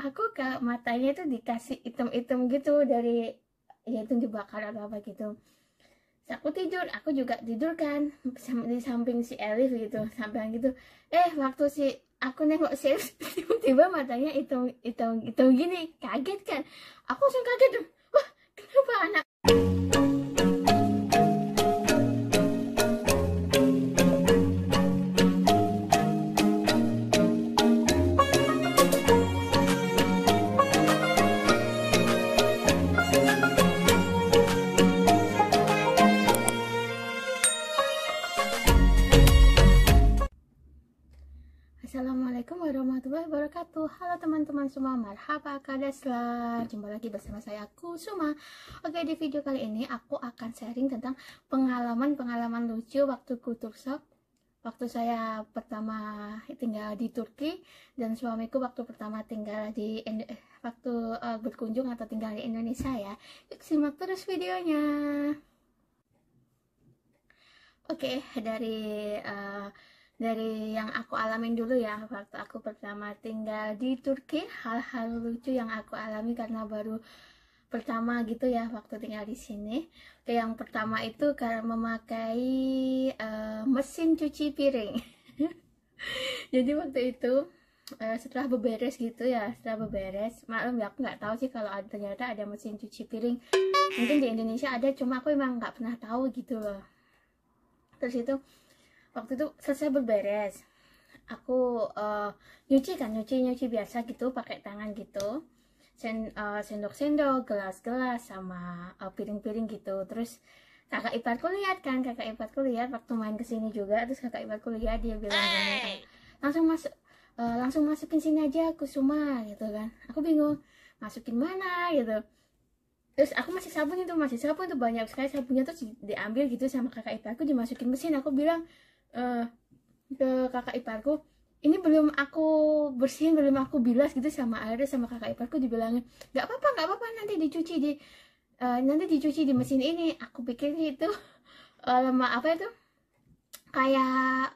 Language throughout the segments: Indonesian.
aku ke matanya tuh dikasih item-item gitu dari, ya itu dibakar atau apa gitu. Terus aku tidur, aku juga tidur kan di samping si Elif gitu, sampai gitu. Waktu si aku nengok si Elif, tiba-tiba matanya hitam gini, kaget kan. Aku langsung kaget tuh, wah kenapa anak. Assalamualaikum warahmatullahi wabarakatuh. Halo teman-teman semua, marhaba kadaslah. Jumpa lagi bersama saya, aku Suma. Oke, di video kali ini aku akan sharing tentang pengalaman lucu waktu kultur shock, waktu saya pertama tinggal di Turki, dan suamiku waktu pertama tinggal di berkunjung atau tinggal di Indonesia ya. Yuk simak terus videonya. Oke, dari yang aku alamin dulu ya, waktu aku pertama tinggal di Turki, hal-hal lucu yang aku alami karena baru pertama gitu ya waktu tinggal di sini. Oke, yang pertama itu karena memakai mesin cuci piring. Jadi waktu itu setelah beberes gitu ya, maklum ya, aku nggak tahu sih kalau ternyata ada mesin cuci piring. Mungkin di Indonesia ada, cuma aku emang nggak pernah tahu gitu loh. Terus itu waktu itu selesai berberes, aku nyuci biasa gitu pakai tangan gitu, sendok-sendok, gelas-gelas, sama piring-piring gitu. Terus kakak iparku lihat waktu main kesini juga. Terus kakak iparku lihat, dia bilang gini, langsung masukin sini aja Kusuma gitu kan. Aku bingung masukin mana gitu. Terus aku masih sabun tuh banyak sekali sabunnya, tuh diambil gitu sama kakak iparku, dimasukin mesin. Aku bilang ke kakak iparku, ini belum aku bersihin, belum aku bilas gitu sama air. Sama kakak iparku dibilangin, nggak apa-apa, nanti dicuci di mesin ini. Aku pikir itu apa itu kayak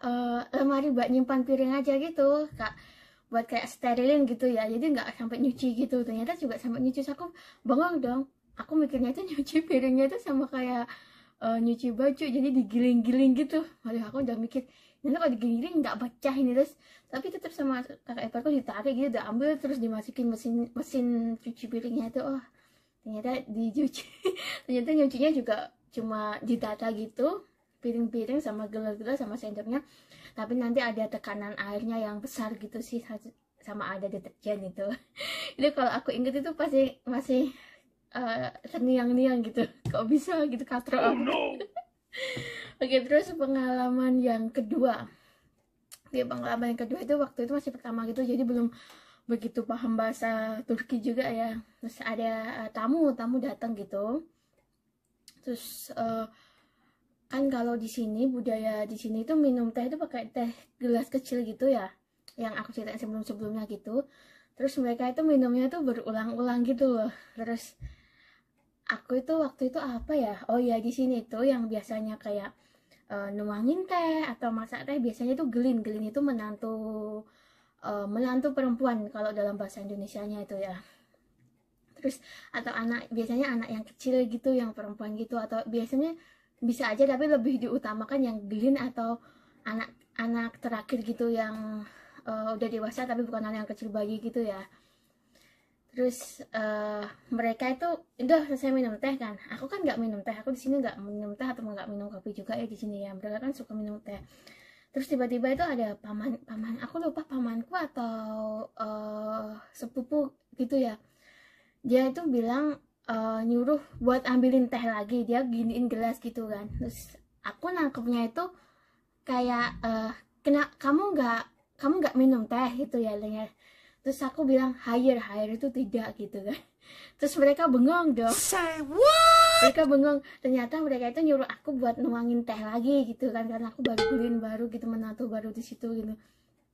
lemari buat nyimpan piring aja gitu, kak, buat kayak sterilin gitu ya, jadi nggak sampai nyuci gitu. Ternyata juga sampai nyuci. Aku bengong dong, aku mikirnya itu nyuci piringnya itu sama kayak nyuci baju, jadi digiling-giling gitu. Waduh, aku udah mikir nanti kalau digiling nggak pecah ini. Terus tapi tetap sama kakak iparku ditarik gitu, udah ambil terus dimasukin mesin cuci piringnya itu. Oh ternyata dicuci. Ternyata nyucinya juga cuma ditata gitu, piring-piring sama gelas-gelas sama sendoknya, tapi nanti ada tekanan airnya yang besar gitu sih, sama ada deterjen itu. Itu kalau aku inget itu pasti masih terniang-niang gitu, kok bisa gitu katro. Oh, no. Oke, terus pengalaman yang kedua itu waktu itu masih pertama gitu, jadi belum begitu paham bahasa Turki juga ya. Terus ada tamu datang gitu. Terus kan kalau di sini, budaya di sini itu minum teh itu pakai teh gelas kecil gitu ya, yang aku ceritain sebelumnya gitu. Terus mereka itu minumnya tuh berulang-ulang gitu loh. Terus aku itu waktu itu apa ya, oh ya, di sini tuh yang biasanya kayak nuangin teh atau masak teh biasanya tuh gelin itu menantu perempuan kalau dalam bahasa Indonesianya itu ya. Terus atau biasanya anak yang kecil gitu, yang perempuan gitu, atau biasanya bisa aja tapi lebih diutamakan yang gelin atau anak terakhir gitu, yang udah dewasa tapi bukan anak yang kecil, bayi gitu ya. Terus mereka itu udah selesai minum teh kan, aku kan nggak minum teh, aku di sini nggak minum teh atau nggak minum kopi juga ya di sini ya. Mereka kan suka minum teh. Terus tiba-tiba itu ada paman aku lupa pamanku atau sepupu gitu ya, dia itu bilang nyuruh buat ambilin teh lagi, dia giniin gelas gitu kan. Terus aku nangkepnya itu kayak kamu nggak minum teh gitu ya. Terus aku bilang higher itu tidak gitu kan. Terus mereka bengong dong. Say what? Mereka bengong. Ternyata mereka itu nyuruh aku buat nuangin teh lagi gitu kan, karena aku baru beliin baru gitu, menantu baru di situ gitu.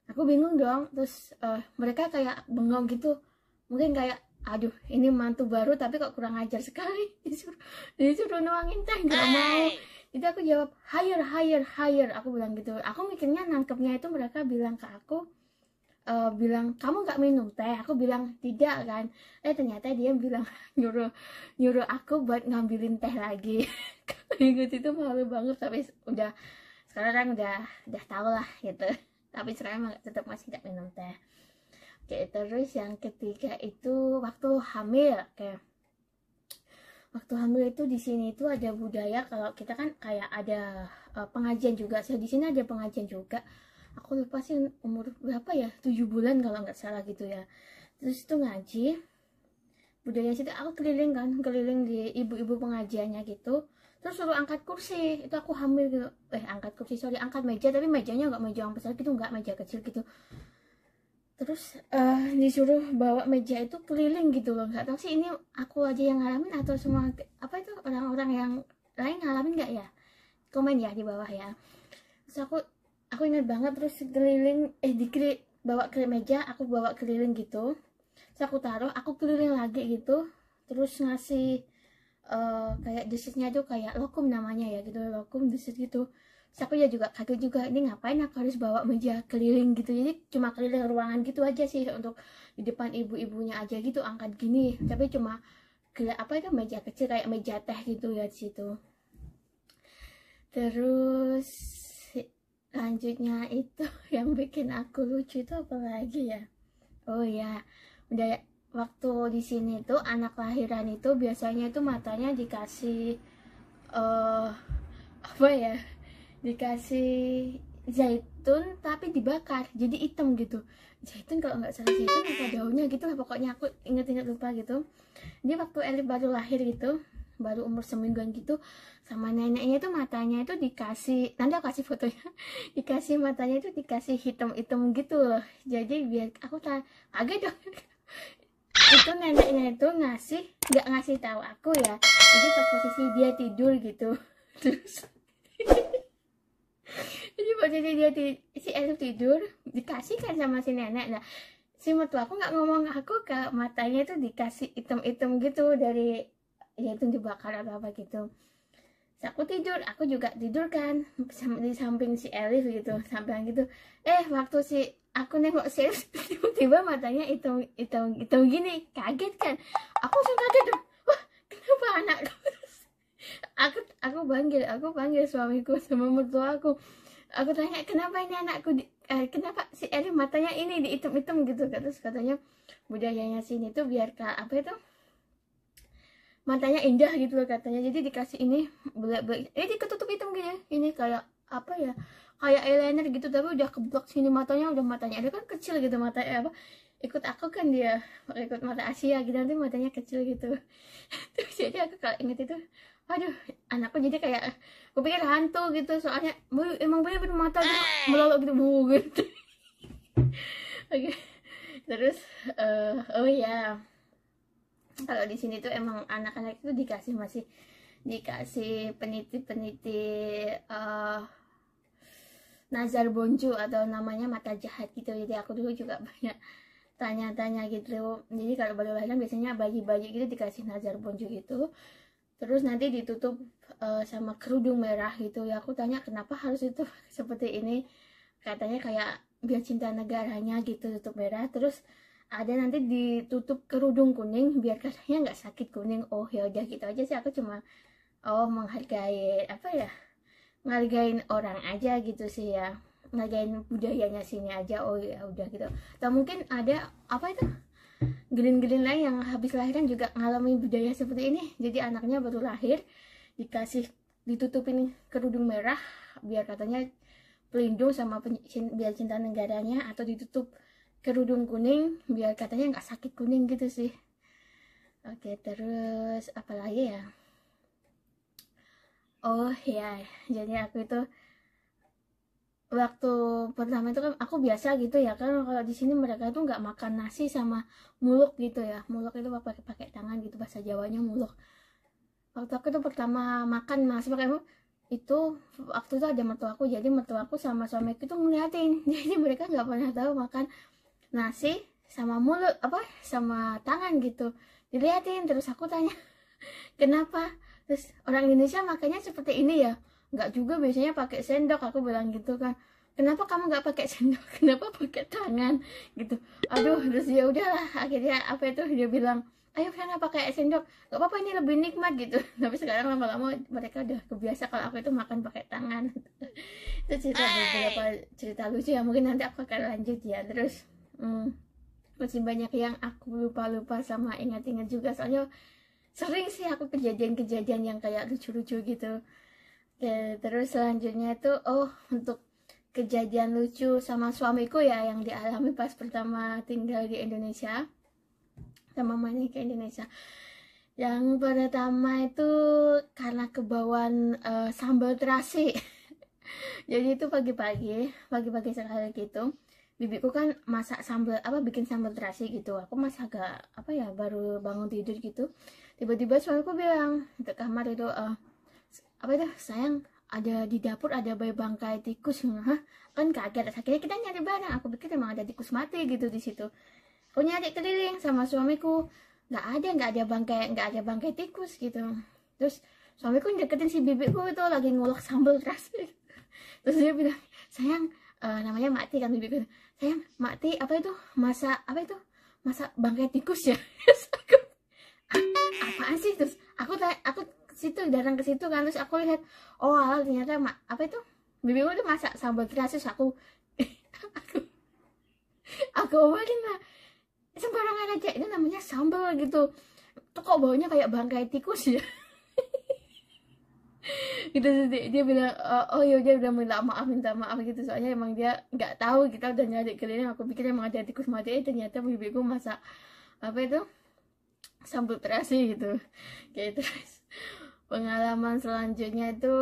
Aku bingung dong. Terus mereka kayak bengong gitu, mungkin kayak aduh ini mantu baru tapi kok kurang ajar sekali, disuruh nuangin teh nggak mau. Jadi aku jawab higher, aku bilang gitu. Aku mikirnya nangkepnya itu mereka bilang ke aku bilang kamu nggak minum teh, aku bilang tidak kan, ternyata dia bilang nyuruh nyuruh aku buat ngambilin teh lagi. Ingat itu malu banget, tapi udah sekarang udah tau lah gitu, tapi sekarang tetap masih tidak minum teh. Oke, terus yang ketiga itu waktu hamil. Oke, waktu hamil itu di sini itu ada budaya kalau kita kan kayak ada pengajian juga. Saya di sini ada pengajian juga. Aku lupa sih umur berapa ya, 7 bulan kalau nggak salah gitu ya. Terus itu ngaji, budaya situ aku keliling kan, keliling di ibu-ibu pengajiannya gitu. Terus suruh angkat kursi, itu aku hamil gitu. Angkat kursi, sorry, angkat meja, tapi mejanya nggak meja yang besar gitu, nggak meja kecil gitu. Terus disuruh bawa meja itu keliling gitu loh. Nggak tahu sih ini aku aja yang ngalamin atau semua apa itu orang-orang yang lain ngalamin nggak ya, komen ya di bawah ya. Terus aku ingat banget, terus keliling bawa ke meja, aku bawa keliling gitu. Terus aku taruh, aku keliling lagi gitu, terus ngasih kayak dessertnya tuh kayak lokum namanya ya gitu, lokum dessert gitu. Terus aku ya juga kaget juga, ini ngapain aku harus bawa meja keliling gitu. Jadi cuma keliling ruangan gitu aja sih, untuk di depan ibu-ibunya aja gitu angkat gini, tapi cuma apa itu meja kecil kayak meja teh gitu ya di situ. Terus selanjutnya itu yang bikin aku lucu itu apa lagi ya? Oh ya, udah waktu di sini tuh anak lahiran itu biasanya itu matanya dikasih apa ya? Dikasih zaitun tapi dibakar jadi hitam gitu. Zaitun kalau nggak salah zaitun apa daunnya gitu lah, pokoknya aku inget-inget lupa gitu. Jadi waktu Elif baru lahir gitu, baru umur semingguan gitu, sama neneknya itu matanya itu dikasih, nanti aku kasih fotonya, dikasih matanya itu dikasih hitam-hitam gitu loh. Jadi biar aku kaget dong. Itu neneknya itu nggak ngasih tahu aku ya, jadi pas posisi dia tidur gitu. Terus jadi posisi si Elif tidur dikasih kan sama si nenek. Nah, si mertua aku nggak ngomong aku ke matanya itu dikasih hitam-hitam gitu dari ya itu dibakar atau apa gitu. Terus aku tidur, aku juga tidur kan di samping si Elif gitu, samping gitu. Waktu aku nengok si Elif tiba-tiba matanya hitam gini, kaget kan. Aku langsung kaget dong. Wah, kenapa anakku? aku panggil suamiku sama mertua aku. Aku tanya kenapa ini anakku kenapa si Elif matanya ini dihitam-hitam gitu. Terus katanya budayanya sini tuh biar apa itu matanya indah gitu loh katanya, jadi dikasih ini belek-belek diketutup hitam gini, ini kayak apa ya, kayak eyeliner gitu, tapi udah keblok sini matanya ada kan kecil gitu matanya, apa ikut aku kan dia ikut mata Asia gitu, nanti matanya kecil gitu. Terus jadi aku kalau inget itu, aduh anakku jadi kayak aku pikir hantu gitu, soalnya emang bener-bener mata gitu melolok gitu gitu. Oke. Terus oh ya, kalau di sini tuh emang anak-anak itu masih dikasih peniti-peniti nazar bonju atau namanya mata jahat gitu. Jadi aku dulu juga banyak tanya-tanya gitu. Jadi kalau baru lahiran biasanya bayi-bayi gitu dikasih nazar bonju gitu, terus nanti ditutup sama kerudung merah gitu ya. Aku tanya kenapa harus itu seperti ini, katanya kayak biar cinta negaranya gitu, tutup merah. Terus ada nanti ditutup kerudung kuning biar katanya nggak sakit kuning. Oh ya udah gitu aja sih, aku cuma menghargai apa ya, ngargain orang aja gitu sih ya, ngargain budayanya sini aja. Oh ya udah gitu. Atau mungkin ada apa itu gelin-gelin lain yang habis lahiran juga ngalamin budaya seperti ini, jadi anaknya baru lahir ditutupin kerudung merah biar katanya pelindung sama biar cinta negaranya, atau ditutup kerudung kuning biar katanya nggak sakit kuning gitu sih. Oke, terus apa lagi ya? Oh ya, jadi aku itu waktu pertama itu kan aku biasa gitu ya kan, kalau di sini mereka itu nggak makan nasi sama muluk gitu ya. Muluk itu pakai tangan gitu, bahasa Jawanya muluk. Waktu aku tuh pertama makan masih pakai itu, waktu itu ada mertuaku, jadi mertuaku sama suamiku tuh ngeliatin. Jadi mereka nggak pernah tahu makan nasi sama mulut apa sama tangan gitu, diliatin. Terus aku tanya kenapa, terus orang Indonesia makanya seperti ini ya, nggak juga biasanya pakai sendok, aku bilang gitu kan. kenapa kamu nggak pakai sendok, kenapa pakai tangan gitu. Aduh, terus ya udahlah, akhirnya apa itu dia bilang, ayo Fiona pakai sendok, nggak apa-apa ini lebih nikmat gitu. Tapi sekarang lama-lama mereka udah kebiasa kalau aku itu makan pakai tangan. Itu cerita, beberapa cerita lucu ya, mungkin nanti aku akan lanjut ya. Terus masih banyak yang aku lupa-lupa sama ingat-ingat juga, soalnya sering sih aku kejadian-kejadian yang kayak lucu-lucu gitu. Oke, terus selanjutnya itu untuk kejadian lucu sama suamiku ya, yang dialami pas pertama tinggal di Indonesia sama mamanya ke Indonesia. Yang pertama itu karena kebauan sambal terasi. Jadi itu pagi-pagi sekali gitu, bibiku kan masak sambal bikin sambal terasi gitu. Aku masih agak baru bangun tidur gitu, tiba-tiba suamiku bilang ke kamar itu, sayang, ada di dapur ada bayi bangkai tikus. Hah? Kan kaget, akhirnya kita nyari barang, aku pikir emang ada tikus mati gitu di situ. Aku nyari keliling sama suamiku, nggak ada bangkai tikus gitu. Terus suamiku deketin si bibiku itu lagi ngulek sambal terasi. Terus dia bilang, sayang, namanya Makti kan bibiku, sayang, Makti masak bangkai tikus ya. Apaan sih? Terus aku datang ke situ kan, terus aku lihat, ternyata bibiku tuh masak sambal terasi. aku omelin lah, sembarangan aja, itu namanya sambal gitu, tuh kok baunya kayak bangkai tikus ya. Gitu. Dia bilang, dia udah minta maaf gitu, soalnya emang dia nggak tahu kita udah nyari keliling, aku pikir emang ada tikus mati, ternyata bibiku masak sambal terasi gitu. Kayak terus pengalaman selanjutnya itu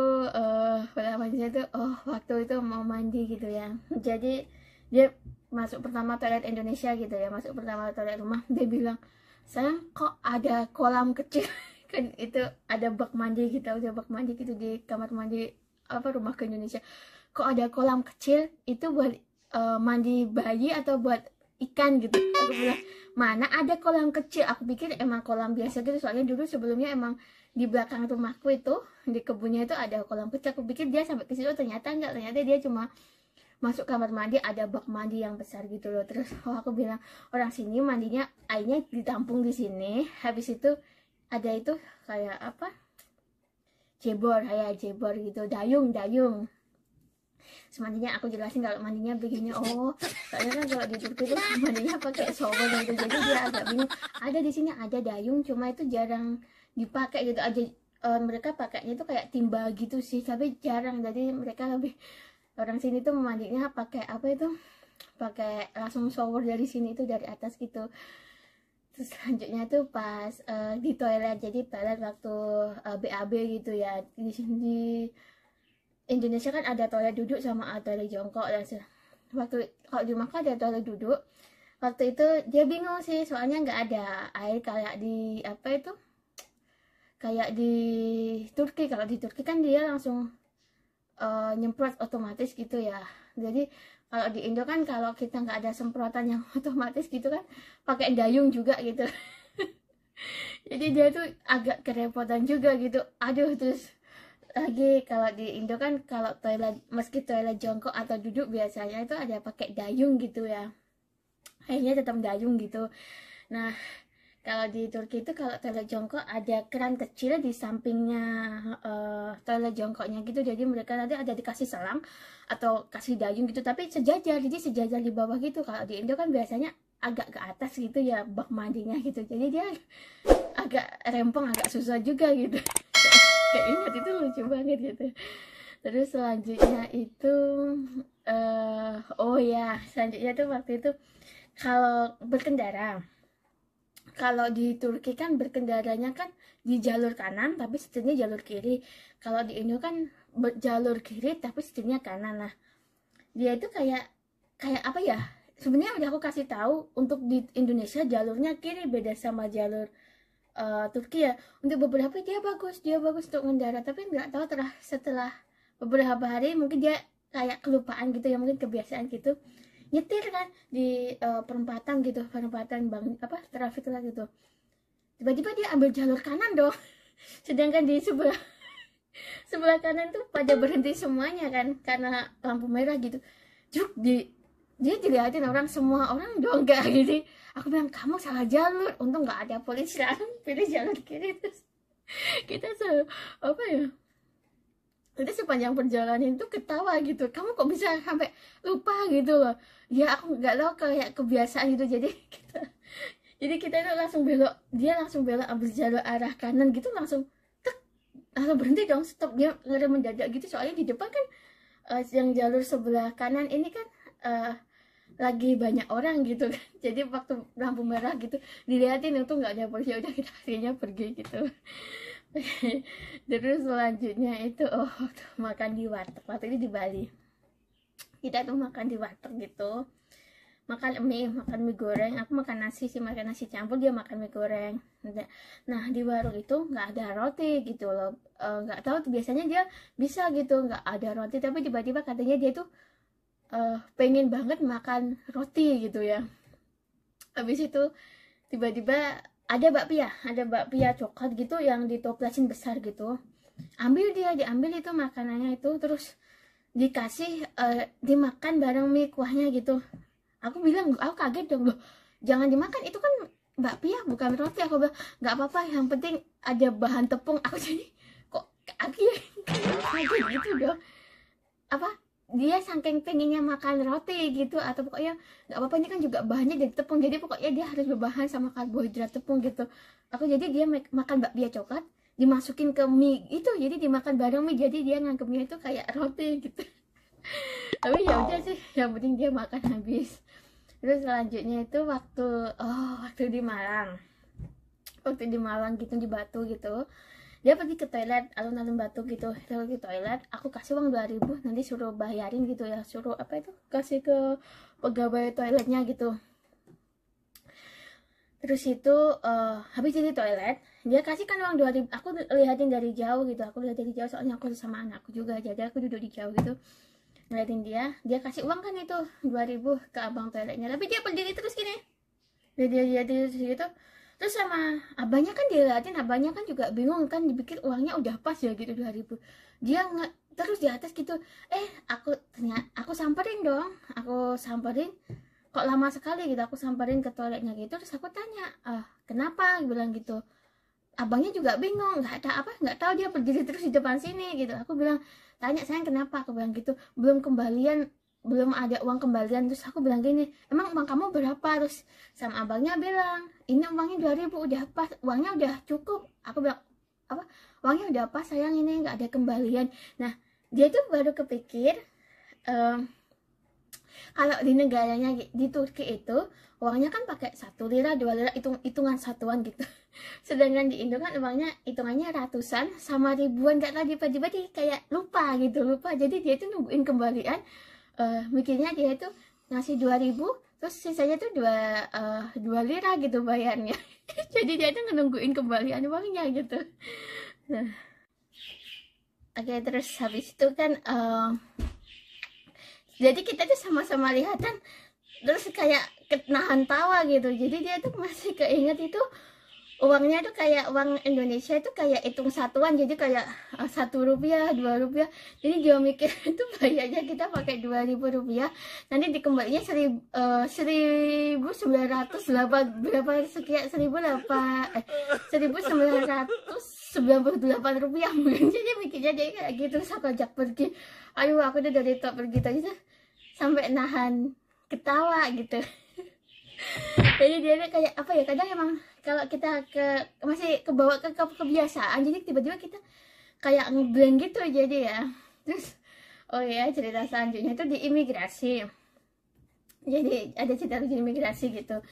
waktu itu mau mandi gitu ya. Jadi dia masuk pertama toilet Indonesia gitu ya, masuk pertama toilet rumah, dia bilang, sayang, kok ada kolam kecil. Kan itu ada bak mandi gitu, di kamar mandi rumah ke Indonesia, kok ada kolam kecil, itu buat mandi bayi atau buat ikan gitu. Aku bilang, mana ada kolam kecil, aku pikir emang kolam biasa gitu, soalnya dulu sebelumnya emang di belakang rumahku itu, di kebunnya itu ada kolam kecil. Aku pikir dia sampai ke situ, ternyata enggak, ternyata dia cuma masuk kamar mandi, ada bak mandi yang besar gitu loh. Terus aku bilang, orang sini mandinya airnya ditampung di sini, habis itu ada itu kayak jebor gitu, dayung. Semandinya aku jelasin kalau mandinya begini. Soalnya kan kalau di Turki itu mandinya pakai shower gitu, jadi dia agak bingung. Ada di sini ada dayung, cuma itu jarang dipakai gitu aja. Mereka pakainya itu kayak timba gitu sih, tapi jarang. Jadi mereka orang sini tuh mandinya pakai pakai langsung shower dari sini, itu dari atas gitu. Terus selanjutnya tuh pas di toilet, jadi toilet waktu BAB gitu ya. Di sini di Indonesia kan ada toilet duduk sama toilet jongkok. Dan waktu kalau di Makkah ada toilet duduk. Waktu itu dia bingung sih, soalnya nggak ada air kayak di kayak di Turki. Kalau di Turki kan dia langsung nyemprot otomatis gitu ya. Jadi kalau di Indo kan kalau kita nggak ada semprotan yang otomatis gitu kan, pakai dayung juga gitu. Jadi dia tuh agak kerepotan juga gitu. Aduh, terus lagi kalau di Indo kan kalau toilet, meski toilet jongkok atau duduk biasanya itu ada pakai dayung gitu ya, akhirnya tetap dayung gitu. Nah, kalau di Turki itu kalau toilet jongkok ada keran kecil di sampingnya toilet jongkoknya gitu, jadi mereka nanti ada dikasih selang atau kasih dayung gitu, tapi sejajar, jadi sejajar di bawah gitu. Kalau di Indo kan biasanya agak ke atas gitu ya bak mandinya gitu, jadi dia agak rempong, agak susah juga gitu. Kayak ingat itu lucu banget gitu. Terus selanjutnya itu selanjutnya tuh waktu itu kalau berkendara, kalau di Turki kan berkendaranya kan di jalur kanan tapi setirnya jalur kiri. Kalau di Indo kan jalur kiri tapi setirnya kanan. Nah, dia itu kayak sebenarnya udah aku kasih tahu, untuk di Indonesia jalurnya kiri, beda sama jalur Turki ya. Untuk beberapa dia bagus untuk mendarat, tapi nggak tahu setelah beberapa hari mungkin dia kayak kelupaan gitu ya, mungkin kebiasaan gitu nyetir kan di perempatan traffic lah gitu, tiba-tiba dia ambil jalur kanan dong. Sedangkan di sebelah kanan tuh pada berhenti semuanya kan karena lampu merah gitu. Juk, dia dilihatin orang, semua orang dong gak gitu. Aku bilang kamu salah jalur, untung nggak ada polisi, langsung pilih jalur kiri. Terus kita apa ya, itu sepanjang perjalanan itu ketawa gitu, kamu kok bisa sampai lupa gitu loh. Ya aku nggak tahu, kayak kebiasaan gitu. Jadi kita itu langsung belok, dia langsung belok ambil jalur arah kanan gitu, langsung berhenti dong, stop. Dia ngerem mendadak gitu, soalnya di depan kan yang jalur sebelah kanan ini kan lagi banyak orang gitu kan. Jadi waktu lampu merah gitu dilihatin itu nggak ada polisi, udah kita akhirnya pergi gitu. Terus selanjutnya itu waktu makan di warteg, waktu ini di Bali kita tuh makan di warteg gitu, makan mie goreng. Aku makan nasi sih, makan nasi campur, dia makan mie goreng. Nah di warung itu nggak ada roti gitu loh. Nggak tahu, biasanya dia bisa gitu nggak ada roti, tapi tiba-tiba katanya dia tuh pengen banget makan roti gitu ya. Habis itu tiba-tiba ada bakpia coklat gitu yang ditoplasin besar gitu. Diambil itu makanannya itu, terus dikasih dimakan bareng mie kuahnya gitu. Aku kaget dong, loh jangan dimakan, itu kan bakpia bukan roti. Aku bilang nggak apa-apa, yang penting ada bahan tepung. Aku jadi kok kaget gitu dong. Dia saking pengennya makan roti gitu, atau pokoknya nggak apa-apa, ini kan juga bahannya dari tepung, jadi pokoknya dia harus berbahan sama karbohidrat tepung gitu. Jadi dia makan bakpia coklat dimasukin ke mie itu, jadi dimakan bareng mie, jadi dia nganggepnya itu kayak roti gitu. Tapi ya udah sih, yang penting dia makan habis. Terus selanjutnya itu waktu di Malang gitu, di Batu gitu, dia pergi ke toilet alun-alun Batu gitu. Dia pergi toilet, aku kasih uang 2.000, nanti suruh bayarin gitu ya, suruh kasih ke pegawai toiletnya gitu. Terus itu habis dari toilet dia kasihkan uang 2.000. Aku lihatin dari jauh gitu, soalnya aku sama anakku juga, jadi aku duduk di jauh gitu ngeliatin dia kasih uang kan itu 2.000 ke abang toiletnya, tapi dia berdiri terus gini. Dia terus gitu. Terus sama abangnya kan dilihatin, abangnya kan juga bingung kan, dipikir uangnya udah pas ya gitu 2.000. Dia terus di atas gitu. Aku samperin dong, kok lama sekali gitu. Aku samperin ke toiletnya gitu, terus aku tanya, kenapa, bilang gitu. Abangnya juga bingung, nggak tahu, dia berdiri terus di depan sini gitu. Aku bilang, tanya sayang kenapa, aku bilang gitu, belum ada uang kembalian. Terus aku bilang gini, emang uang kamu berapa? Terus sama abangnya bilang, ini uangnya 2.000 udah pas, uangnya udah cukup. Aku bilang, uangnya udah pas sayang, ini nggak ada kembalian. Nah dia tuh baru kepikir kalau di negaranya di Turki itu uangnya kan pakai 1 lira 2 lira, hitungan satuan gitu. Sedangkan di Indo kan uangnya hitungannya ratusan sama ribuan, gak tahu tiba-tiba dia kayak lupa. Jadi dia tuh nungguin kembalian, mikirnya dia tuh ngasih 2.000, terus sisanya tuh 2 lira gitu bayarnya. Jadi dia tuh nungguin kembalian uangnya gitu. Nah, oke, terus habis itu kan jadi kita tuh sama-sama lihatan, terus kayak nahan tawa gitu. Jadi dia tuh masih keinget itu uangnya tuh kayak uang Indonesia itu kayak hitung satuan, jadi kayak 1 rupiah 2 rupiah. Jadi dia mikir itu bayarnya kita pakai 2.000 rupiah, nanti dikembalinya 1.908 berapa sekian, 1.998 rupiah mungkin. Jadi mikirnya dia kayak gitu. Terus aku ajak pergi, ayo aku udah dari top pergi tadi tuh sampai nahan ketawa gitu. Jadi dia kayak kadang emang kalau kita masih kebawa ke kebiasaan, jadi tiba-tiba kita kayak ngeblend gitu. Jadi ya, terus cerita selanjutnya itu di imigrasi. Jadi ada cerita di imigrasi gitu.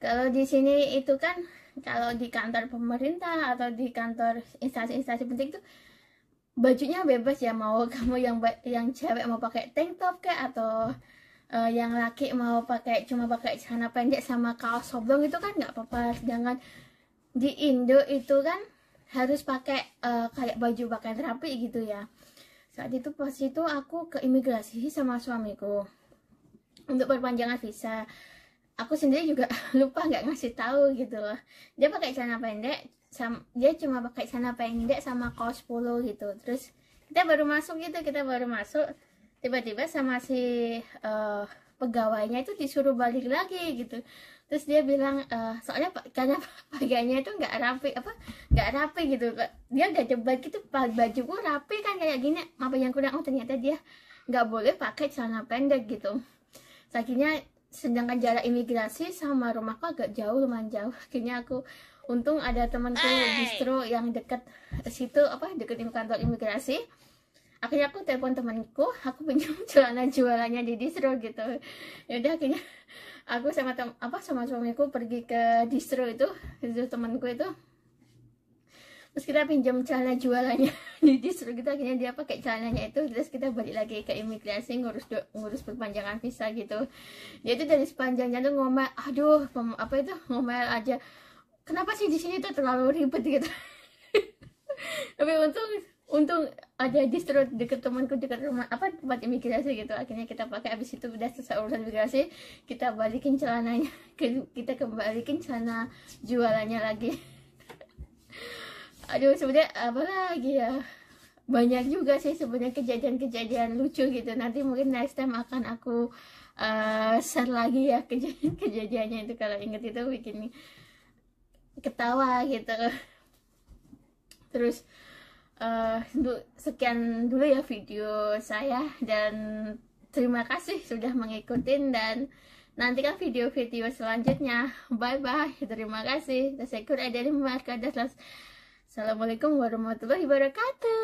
Kalau di sini itu kan, kalau di kantor pemerintah atau di kantor instansi-instansi penting itu bajunya bebas ya, mau kamu yang cewek mau pakai tank top kayak, atau yang laki mau cuma pakai celana pendek sama kaos oblong itu kan nggak apa-apa. Sedangkan di Indo itu kan harus pakai kayak baju pakaian rapi gitu ya. Saat itu pas itu aku ke imigrasi sama suamiku untuk perpanjangan visa. Aku sendiri juga lupa nggak ngasih tahu gitu loh. Dia pakai celana pendek, dia cuma pakai celana pendek sama kaos polo gitu. Terus kita baru masuk. tiba-tiba sama si pegawainya itu disuruh balik lagi gitu. Terus dia bilang soalnya karena pakaiannya itu nggak rapi gitu. Dia udah debat gitu, bajuku rapi kan kayak gini, apa yang kurang, oh ternyata dia nggak boleh pakai celana pendek gitu. Akhirnya sedangkan jarak imigrasi sama rumahku agak jauh, lumayan jauh. Akhirnya aku untung ada temanku distro yang dekat situ, dekat kantor imigrasi. Akhirnya aku telepon temanku, aku pinjam celana jualannya di distro gitu. Ya udah, akhirnya aku sama suamiku pergi ke distro itu temanku itu. Terus kita pinjam celana jualannya di distro gitu. Akhirnya dia pakai celananya itu, terus kita balik lagi ke imigrasi ngurus perpanjangan visa gitu. Dia itu dari sepanjangnya tuh ngomel, aduh ngomel aja, kenapa sih di sini tuh terlalu ribet gitu. Tapi untung ada distro deket temanku, dekat rumah tempat imigrasi gitu. Akhirnya kita pakai. Habis itu udah selesai urusan imigrasi, kita balikin celananya, kita kembalikan celana jualannya lagi. Aduh, sebenarnya apa lagi ya, banyak juga sih sebenarnya kejadian-kejadian lucu gitu. Nanti mungkin next time akan aku share lagi ya kejadiannya itu. Kalau inget itu bikin ketawa gitu. Terus sekian dulu ya video saya, dan terima kasih sudah mengikutin, dan nantikan video-video selanjutnya. Bye bye, terima kasih. Assalamualaikum warahmatullahi wabarakatuh.